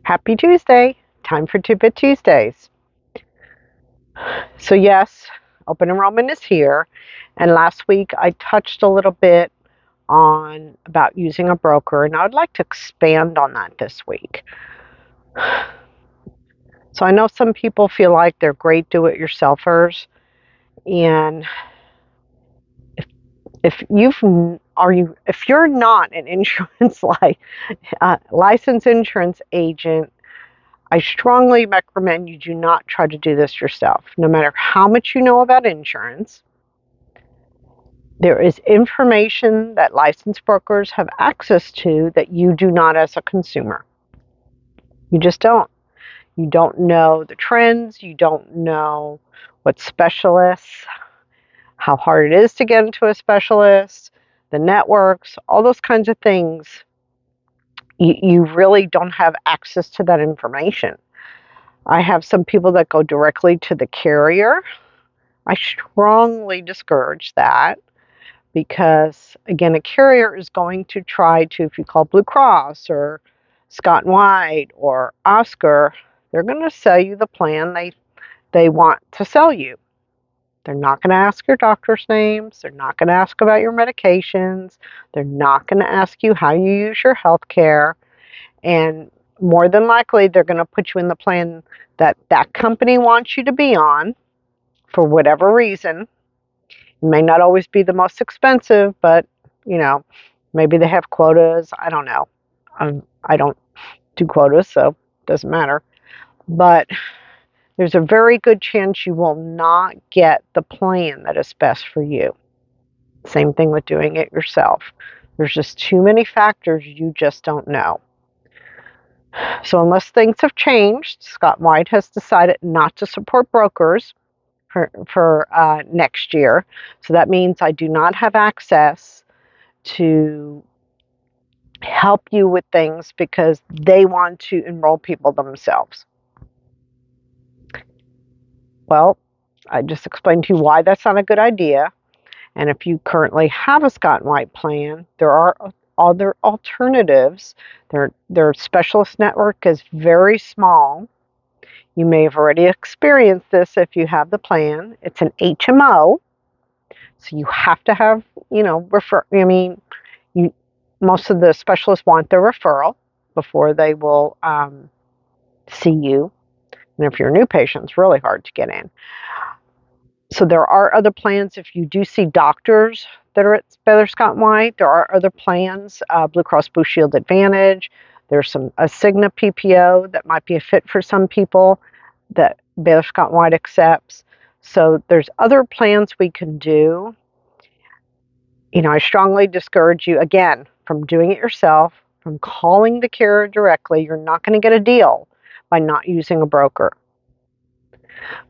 Happy Tuesday. Time for Two-Bit Tuesdays. So yes, open enrollment is here. And last week I touched a little bit on about using a broker, and I would like to expand on that this week. So I know some people feel like they're great do-it-yourselfers, and if you're not an insurance licensed insurance agent, I strongly recommend you do not try to do this yourself. No matter how much you know about insurance, there is information that licensed brokers have access to that you do not as a consumer. You just don't. You don't know the trends. You don't know what specialists, how hard it is to get into a specialist, the networks, all those kinds of things. You really don't have access to that information. I have some people that go directly to the carrier. I strongly discourage that because, again, a carrier is going to try to, if you call Blue Cross or Scott and White or Oscar, they're going to sell you the plan they want to sell you. They're not going to ask your doctor's names. They're not going to ask about your medications. They're not going to ask you how you use your health care. And more than likely, they're going to put you in the plan that that company wants you to be on for whatever reason. It may not always be the most expensive, but, maybe they have quotas. I don't know. I don't do quotas, so it doesn't matter. But there's a very good chance you will not get the plan that is best for you. Same thing with doing it yourself. There's just too many factors you just don't know. So unless things have changed, Scott White has decided not to support brokers for next year. So that means I do not have access to help you with things because they want to enroll people themselves. Well, I just explained to you why that's not a good idea. And if you currently have a Scott White plan, there are other alternatives. Their specialist network is very small. You may have already experienced this if you have the plan. It's an HMO, so you have to have, most of the specialists want their referral before they will see you. And if you're a new patient, it's really hard to get in. So there are other plans. If you do see doctors that are at Baylor Scott White, there are other plans, Blue Cross Blue Shield Advantage. There's a Cigna PPO that might be a fit for some people that Baylor Scott White accepts. So there's other plans we can do. I strongly discourage you, again, from doing it yourself, from calling the carrier directly. You're not going to get a deal by not using a broker.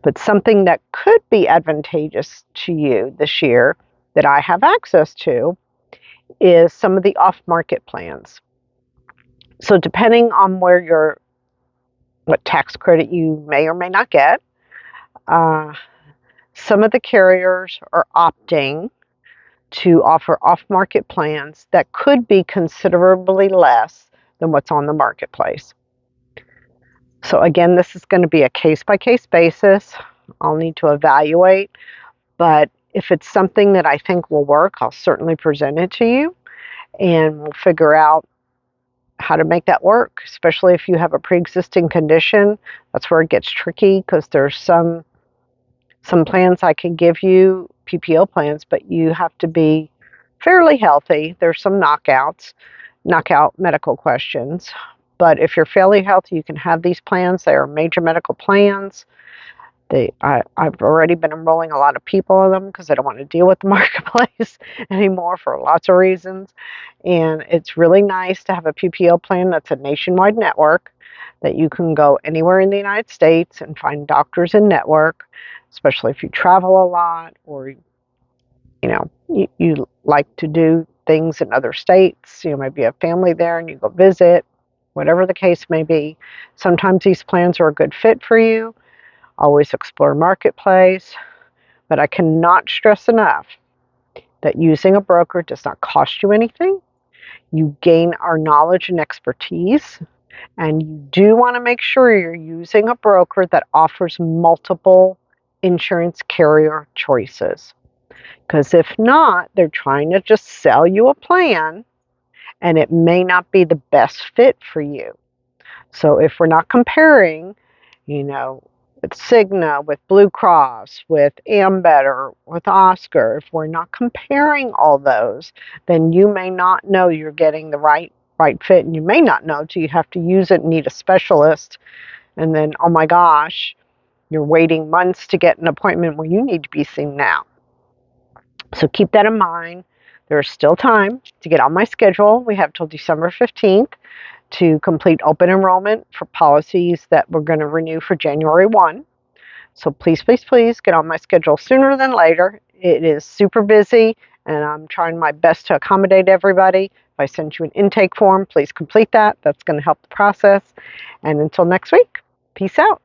But something that could be advantageous to you this year that I have access to is some of the off-market plans. So depending on what tax credit you may or may not get, some of the carriers are opting to offer off-market plans that could be considerably less than what's on the marketplace. So again, this is going to be a case-by-case basis. I'll need to evaluate, but if it's something that I think will work, I'll certainly present it to you, and we'll figure out how to make that work, especially if you have a pre-existing condition. That's where it gets tricky because there's some plans I can give you, PPO plans, but you have to be fairly healthy. There's some knockout medical questions. But if you're fairly healthy, you can have these plans. They are major medical plans. I've already been enrolling a lot of people in them because I don't want to deal with the marketplace anymore for lots of reasons. And it's really nice to have a PPO plan that's a nationwide network that you can go anywhere in the United States and find doctors in network, especially if you travel a lot or you like to do things in other states. Maybe you have family there and you go visit, whatever the case may be. Sometimes these plans are a good fit for you. Always explore marketplace, but I cannot stress enough that using a broker does not cost you anything. You gain our knowledge and expertise, And you do want to make sure you're using a broker that offers multiple insurance carrier choices. Because if not, they're trying to just sell you a plan and it may not be the best fit for you. So if we're not comparing, you know, with Cigna, with Blue Cross, with Ambetter, with Oscar, if we're not comparing all those, then you may not know you're getting the right fit, and you may not know till you have to use it and need a specialist, and then oh my gosh, you're waiting months to get an appointment when you need to be seen now. So keep that in mind. There's still time to get on my schedule. We have till December 15th to complete open enrollment for policies that we're going to renew for January 1. So please, please, please get on my schedule sooner than later. It is super busy and I'm trying my best to accommodate everybody. If I send you an intake form, please complete that. That's going to help the process. And until next week, peace out.